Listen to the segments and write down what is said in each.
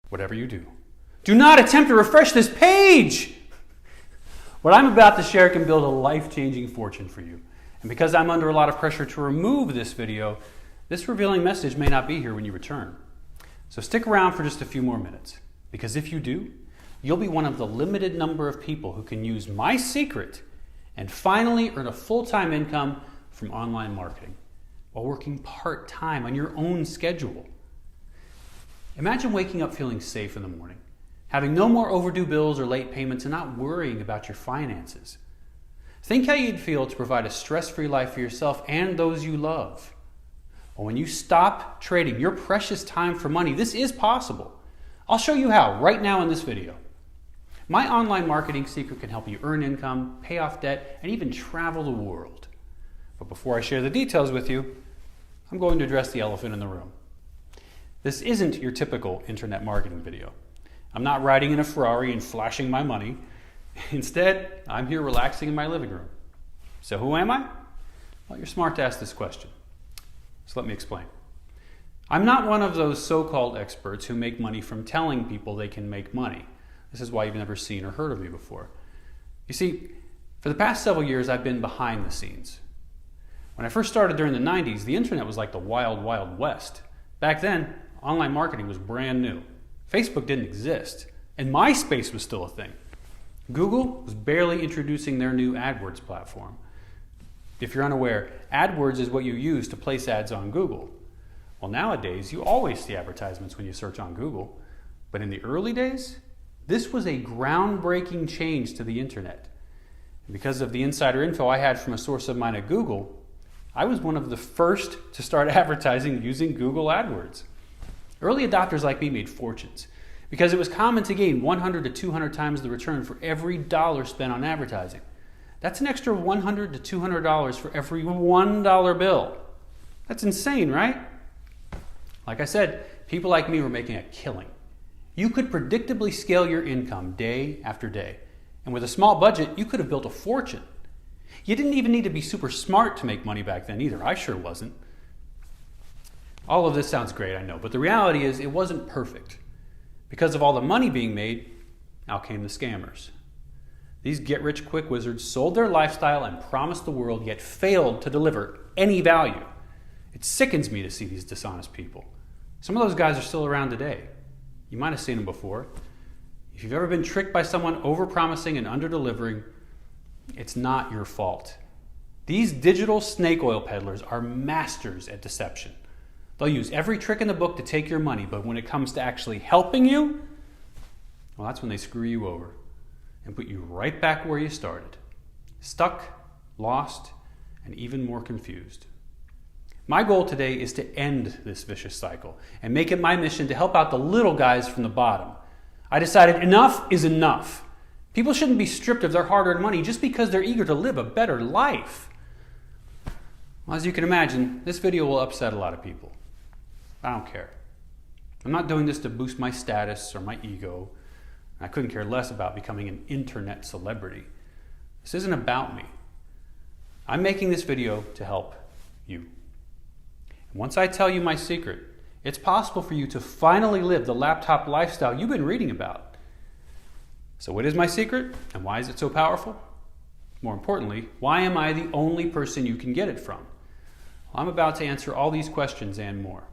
Whatever you do, do not attempt to refresh this page. What I'm about to share can build a life-changing fortune for you. And because I'm under a lot of pressure to remove this video, this revealing message may not be here when you return. So stick around for just a few more minutes, because if you do, you'll be one of the limited number of people who can use my secret and finally earn a full-time income from online marketing while working part-time on your own schedule. Imagine waking up feeling safe in the morning, having no more overdue bills or late payments, and not worrying about your finances. Think how you'd feel to provide a stress-free life for yourself and those you love. Well, when you stop trading your precious time for money, this is possible. I'll show you how right now in this video. My online marketing secret can help you earn income, pay off debt, and even travel the world. But before I share the details with you, I'm going to address the elephant in the room. This isn't your typical internet marketing video. I'm not riding in a Ferrari and flashing my money. Instead, I'm here relaxing in my living room. So who am I? Well, you're smart to ask this question. So let me explain. I'm not one of those so-called experts who make money from telling people they can make money. This is why you've never seen or heard of me before. You see, for the past several years, I've been behind the scenes. When I first started during the 90s, the internet was like the wild, wild west. Back then, online marketing was brand new. Facebook didn't exist, and MySpace was still a thing. Google was barely introducing their new AdWords platform. If you're unaware, AdWords is what you use to place ads on Google. Well, nowadays, you always see advertisements when you search on Google. But in the early days, this was a groundbreaking change to the internet. And because of the insider info I had from a source of mine at Google, I was one of the first to start advertising using Google AdWords. Early adopters like me made fortunes because it was common to gain 100 to 200 times the return for every dollar spent on advertising. That's an extra $100 to $200 for every $1 bill. That's insane, right? Like I said, people like me were making a killing. You could predictably scale your income day after day. And with a small budget, you could have built a fortune. You didn't even need to be super smart to make money back then either. I sure wasn't. All of this sounds great, I know, but the reality is it wasn't perfect. Because of all the money being made, out came the scammers. These get-rich-quick wizards sold their lifestyle and promised the world, yet failed to deliver any value. It sickens me to see these dishonest people. Some of those guys are still around today. You might have seen them before. If you've ever been tricked by someone over-promising and under-delivering, it's not your fault. These digital snake oil peddlers are masters at deception. They'll use every trick in the book to take your money, but when it comes to actually helping you, well, that's when they screw you over and put you right back where you started. Stuck, lost, and even more confused. My goal today is to end this vicious cycle and make it my mission to help out the little guys from the bottom. I decided enough is enough. People shouldn't be stripped of their hard-earned money just because they're eager to live a better life. Well, as you can imagine, this video will upset a lot of people. I don't care. I'm not doing this to boost my status or my ego. I couldn't care less about becoming an internet celebrity. This isn't about me. I'm making this video to help you. And once I tell you my secret, it's possible for you to finally live the laptop lifestyle you've been reading about. So what is my secret, and why is it so powerful? More importantly, why am I the only person you can get it from? Well, I'm about to answer all these questions and more.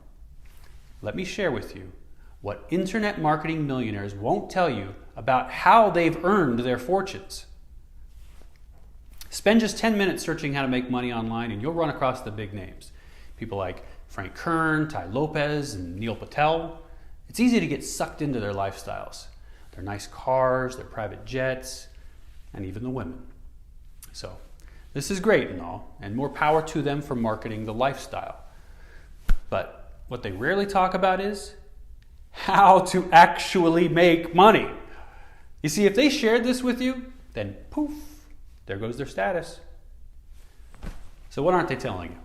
Let me share with you what internet marketing millionaires won't tell you about how they've earned their fortunes. Spend just 10 minutes searching how to make money online and you'll run across the big names. People like Frank Kern, Ty Lopez, and Neil Patel. It's easy to get sucked into their lifestyles. Their nice cars, their private jets, and even the women. So, this is great and all, and more power to them for marketing the lifestyle. But what they rarely talk about is how to actually make money. You see, if they shared this with you, then poof, there goes their status. So what aren't they telling you?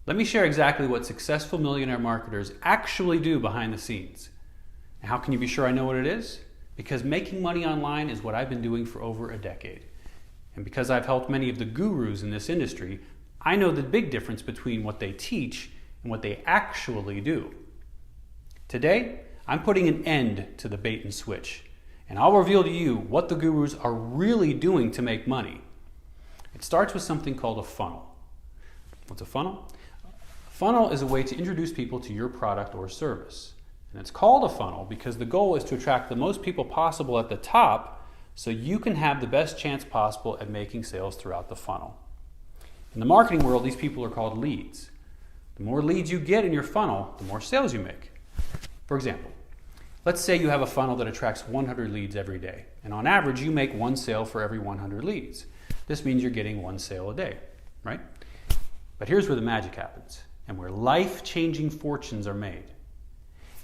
Let me share exactly what successful millionaire marketers actually do behind the scenes. And how can you be sure I know what it is? Because making money online is what I've been doing for over a decade. And because I've helped many of the gurus in this industry, I know the big difference between what they teach and what they actually do. Today, I'm putting an end to the bait and switch, and I'll reveal to you what the gurus are really doing to make money. It starts with something called a funnel. What's a funnel? A funnel is a way to introduce people to your product or service. And it's called a funnel because the goal is to attract the most people possible at the top so you can have the best chance possible at making sales throughout the funnel. In the marketing world, these people are called leads. The more leads you get in your funnel, the more sales you make. For example, let's say you have a funnel that attracts 100 leads every day, and on average you make one sale for every 100 leads. This means you're getting one sale a day, right? But here's where the magic happens, and where life-changing fortunes are made.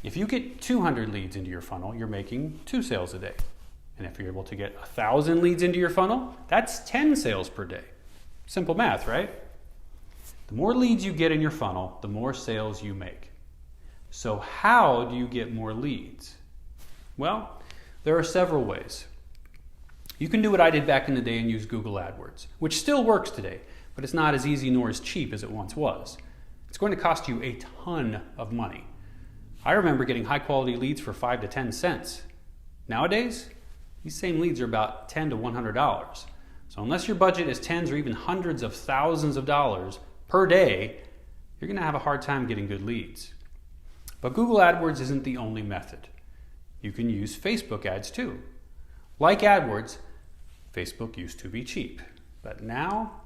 If you get 200 leads into your funnel, you're making 2 sales a day. And if you're able to get 1,000 leads into your funnel, that's 10 sales per day. Simple math, right? The more leads you get in your funnel, the more sales you make. So how do you get more leads? Well, there are several ways. You can do what I did back in the day and use Google AdWords, which still works today, but it's not as easy nor as cheap as it once was. It's going to cost you a ton of money. I remember getting high quality leads for 5 to 10 cents. Nowadays, these same leads are about $10 to $100. So unless your budget is tens or even hundreds of thousands of dollars per day, you're going to have a hard time getting good leads. But Google AdWords isn't the only method. You can use Facebook ads too. Like AdWords, Facebook used to be cheap, but now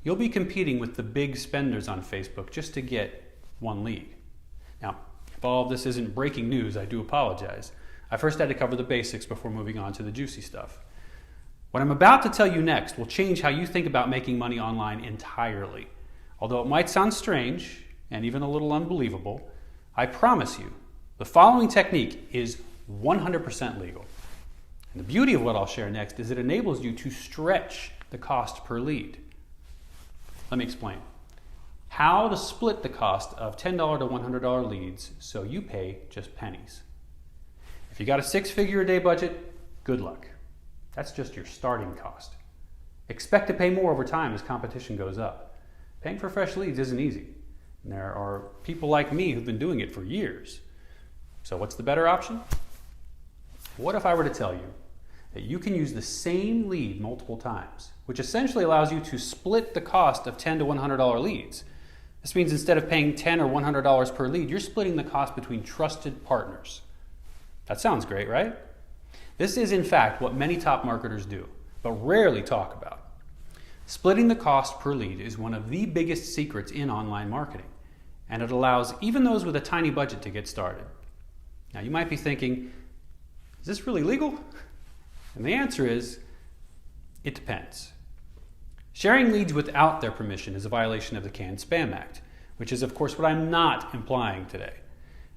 you'll be competing with the big spenders on Facebook just to get one lead. Now, if all of this isn't breaking news, I do apologize. I first had to cover the basics before moving on to the juicy stuff. What I'm about to tell you next will change how you think about making money online entirely. Although it might sound strange and even a little unbelievable, I promise you, the following technique is 100% legal. And the beauty of what I'll share next is it enables you to stretch the cost per lead. Let me explain. How to split the cost of $10 to $100 leads so you pay just pennies. If you got a 6-figure a day budget, good luck. That's just your starting cost. Expect to pay more over time as competition goes up. Paying for fresh leads isn't easy. And there are people like me who've been doing it for years. So what's the better option? What if I were to tell you that you can use the same lead multiple times, which essentially allows you to split the cost of $10 to $100 leads? This means instead of paying $10 or $100 per lead, you're splitting the cost between trusted partners. That sounds great, right? This is in fact what many top marketers do, but rarely talk about. Splitting the cost per lead is one of the biggest secrets in online marketing, and it allows even those with a tiny budget to get started. Now you might be thinking, is this really legal? And the answer is, it depends. Sharing leads without their permission is a violation of the Canned Spam Act, which is of course what I'm not implying today.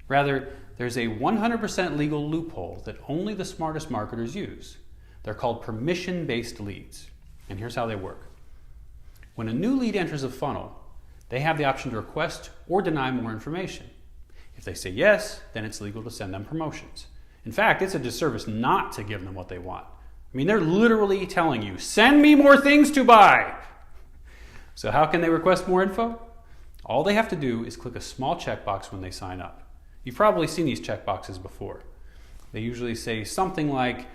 Rather, there's a 100% legal loophole that only the smartest marketers use. They're called permission-based leads, and here's how they work. When a new lead enters a funnel, they have the option to request or deny more information. If they say yes, then it's legal to send them promotions. In fact, it's a disservice not to give them what they want. I mean, they're literally telling you, send me more things to buy. So how can they request more info? All they have to do is click a small checkbox when they sign up. You've probably seen these checkboxes before. They usually say something like,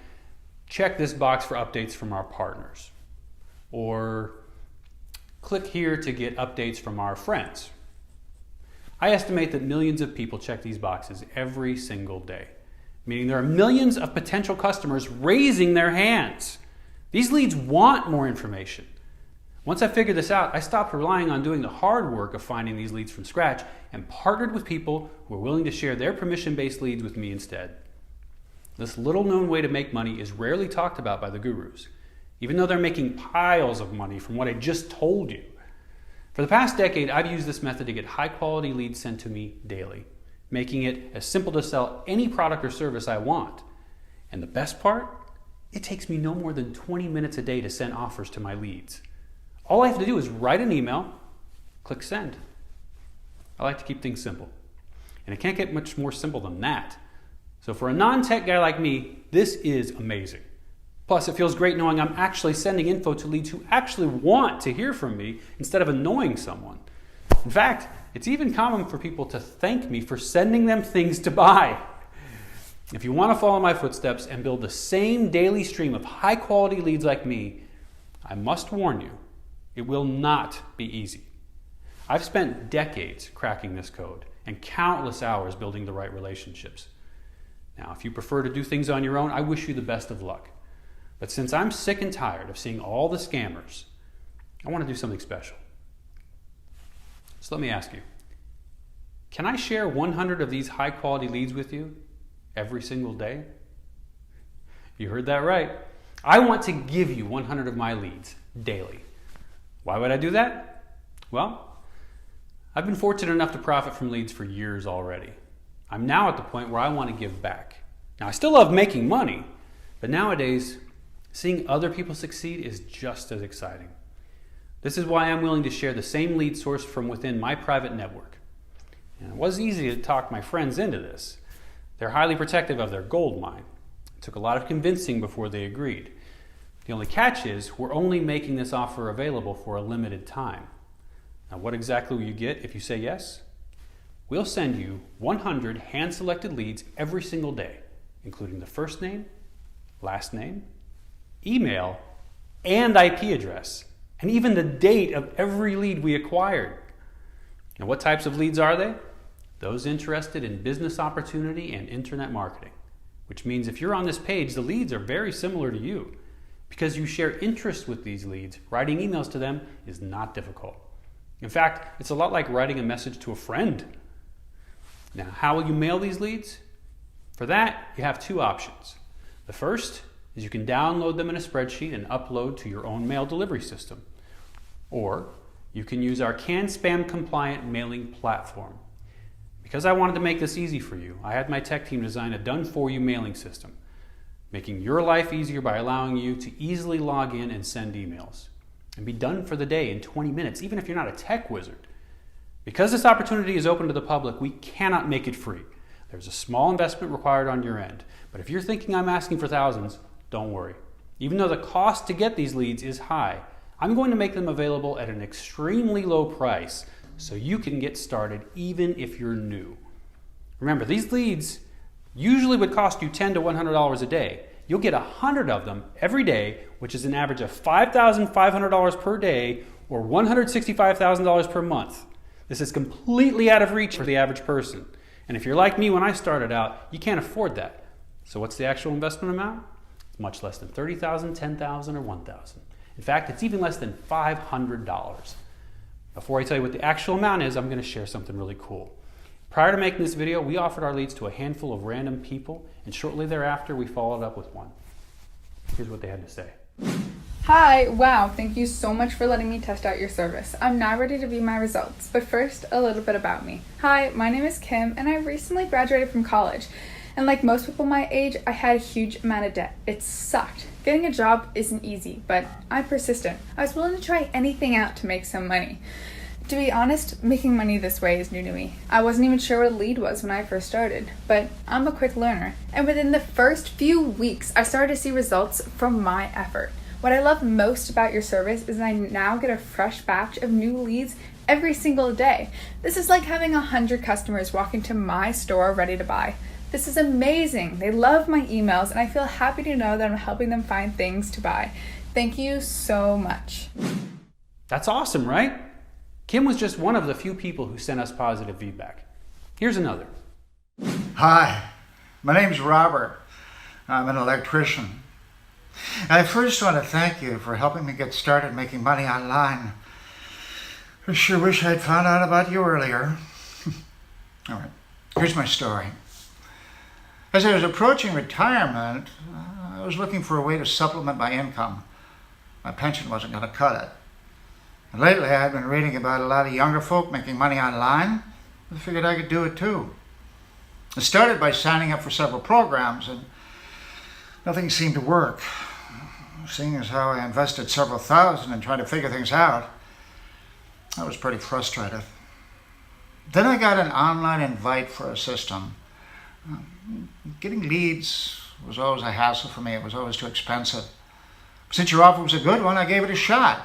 check this box for updates from our partners. Or click here to get updates from our friends. I estimate that millions of people check these boxes every single day, meaning there are millions of potential customers raising their hands. These leads want more information. Once I figured this out, I stopped relying on doing the hard work of finding these leads from scratch and partnered with people who are willing to share their permission-based leads with me instead. This little-known way to make money is rarely talked about by the gurus, even though they're making piles of money from what I just told you. For the past decade, I've used this method to get high-quality leads sent to me daily, making it as simple to sell any product or service I want. And the best part? It takes me no more than 20 minutes a day to send offers to my leads. All I have to do is write an email, click send. I like to keep things simple. And it can't get much more simple than that. So for a non-tech guy like me, this is amazing. Plus, it feels great knowing I'm actually sending info to leads who actually want to hear from me instead of annoying someone. In fact, it's even common for people to thank me for sending them things to buy. If you want to follow my footsteps and build the same daily stream of high-quality leads like me, I must warn you, it will not be easy. I've spent decades cracking this code and countless hours building the right relationships. Now, if you prefer to do things on your own, I wish you the best of luck. But since I'm sick and tired of seeing all the scammers, I want to do something special. So let me ask you, can I share 100 of these high-quality leads with you every single day? You heard that right. I want to give you 100 of my leads daily. Why would I do that? Well, I've been fortunate enough to profit from leads for years already. I'm now at the point where I want to give back. Now, I still love making money, but nowadays, seeing other people succeed is just as exciting. This is why I'm willing to share the same lead source from within my private network. And it was easy to talk my friends into this. They're highly protective of their gold mine. It took a lot of convincing before they agreed. The only catch is we're only making this offer available for a limited time. Now, what exactly will you get if you say yes? We'll send you 100 hand-selected leads every single day, including the first name, last name, email, and IP address, and even the date of every lead we acquired. Now, what types of leads are they? Those interested in business opportunity and internet marketing, which means if you're on this page, the leads are very similar to you. Because you share interest with these leads, writing emails to them is not difficult. In fact, it's a lot like writing a message to a friend. Now, how will you mail these leads? For that, you have two options. The first is you can download them in a spreadsheet and upload to your own mail delivery system. Or you can use our CAN-SPAM compliant mailing platform. Because I wanted to make this easy for you, I had my tech team design a done-for-you mailing system, making your life easier by allowing you to easily log in and send emails and be done for the day in 20 minutes, even if you're not a tech wizard. Because this opportunity is open to the public, we cannot make it free. There's a small investment required on your end. But if you're thinking I'm asking for thousands, don't worry. Even though the cost to get these leads is high, I'm going to make them available at an extremely low price so you can get started even if you're new. Remember, these leads usually would cost you $10 to $100 a day. You'll get 100 of them every day, which is an average of $5,500 per day or $165,000 per month. This is completely out of reach for the average person. And if you're like me when I started out, you can't afford that. So what's the actual investment amount? It's much less than $30,000, $10,000, or $1,000. In fact, it's even less than $500. Before I tell you what the actual amount is, I'm going to share something really cool. Prior to making this video, we offered our leads to a handful of random people, and shortly thereafter, we followed up with one. Here's what they had to say. Hi, wow, thank you so much for letting me test out your service. I'm now ready to view my results, but first, a little bit about me. Hi, my name is Kim, and I recently graduated from college. And like most people my age, I had a huge amount of debt. It sucked. Getting a job isn't easy, but I'm persistent. I was willing to try anything out to make some money. To be honest, making money this way is new to me. I wasn't even sure what a lead was when I first started, but I'm a quick learner. And within the first few weeks, I started to see results from my effort. What I love most about your service is I now get a fresh batch of new leads every single day. This is like having 100 customers walk into my store ready to buy. This is amazing. They love my emails, and I feel happy to know that I'm helping them find things to buy. Thank you so much. That's awesome, right? Kim was just one of the few people who sent us positive feedback. Here's another. Hi, my name's Robert. I'm an electrician. I first want to thank you for helping me get started making money online. I sure wish I'd found out about you earlier. All right, here's my story. As I was approaching retirement, I was looking for a way to supplement my income. My pension wasn't going to cut it. And lately, I've been reading about a lot of younger folk making money online. I figured I could do it too. I started by signing up for several programs, and nothing seemed to work. Seeing as how I invested several thousand in trying to figure things out, I was pretty frustrated. Then I got an online invite for a system. Getting leads was always a hassle for me. It was always too expensive. Since your offer was a good one, I gave it a shot.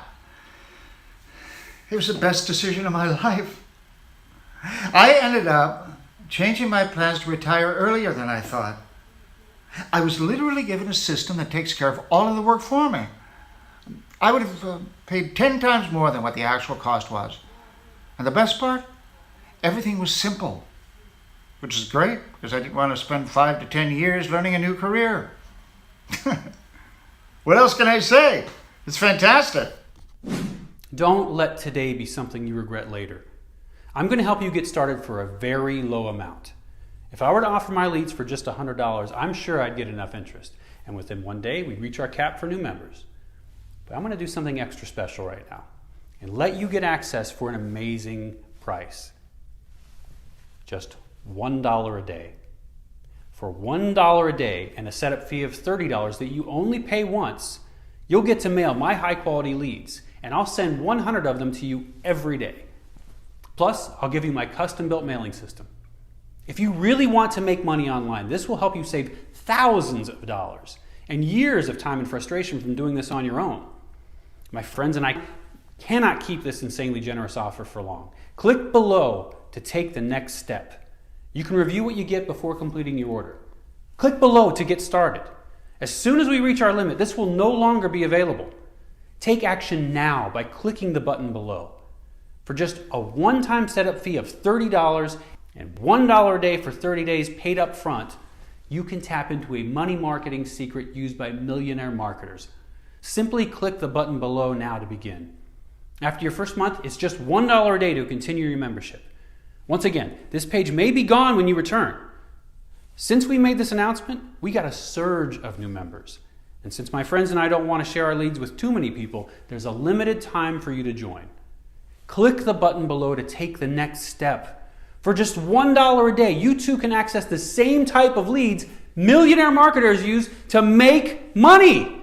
It was the best decision of my life. I ended up changing my plans to retire earlier than I thought. I was literally given a system that takes care of all of the work for me. I would have paid 10 times more than what the actual cost was. And the best part? Everything was simple, which is great because I didn't want to spend 5 to 10 years learning a new career. What else can I say? It's fantastic. Don't let today be something you regret later. I'm going to help you get started for a very low amount. If I were to offer my leads for just $100, I'm sure I'd get enough interest. And within one day, we'd reach our cap for new members. But I'm going to do something extra special right now and let you get access for an amazing price. Just $1 a day. For $1 a day and a setup fee of $30 that you only pay once, you'll get to mail my high quality leads, and I'll send 100 of them to you every day. Plus, I'll give you my custom built mailing system. If you really want to make money online, this will help you save thousands of dollars and years of time and frustration from doing this on your own. My friends and I cannot keep this insanely generous offer for long. Click below to take the next step. You can review what you get before completing your order. Click below to get started. As soon as we reach our limit, this will no longer be available. Take action now by clicking the button below. For just a one-time setup fee of $30 and $1 a day for 30 days paid up front, you can tap into a money marketing secret used by millionaire marketers. Simply click the button below now to begin. After your first month, it's just $1 a day to continue your membership. Once again, this page may be gone when you return. Since we made this announcement, we got a surge of new members. And since my friends and I don't want to share our leads with too many people, there's a limited time for you to join. Click the button below to take the next step. For just $1 a day, you too can access the same type of leads millionaire marketers use to make money.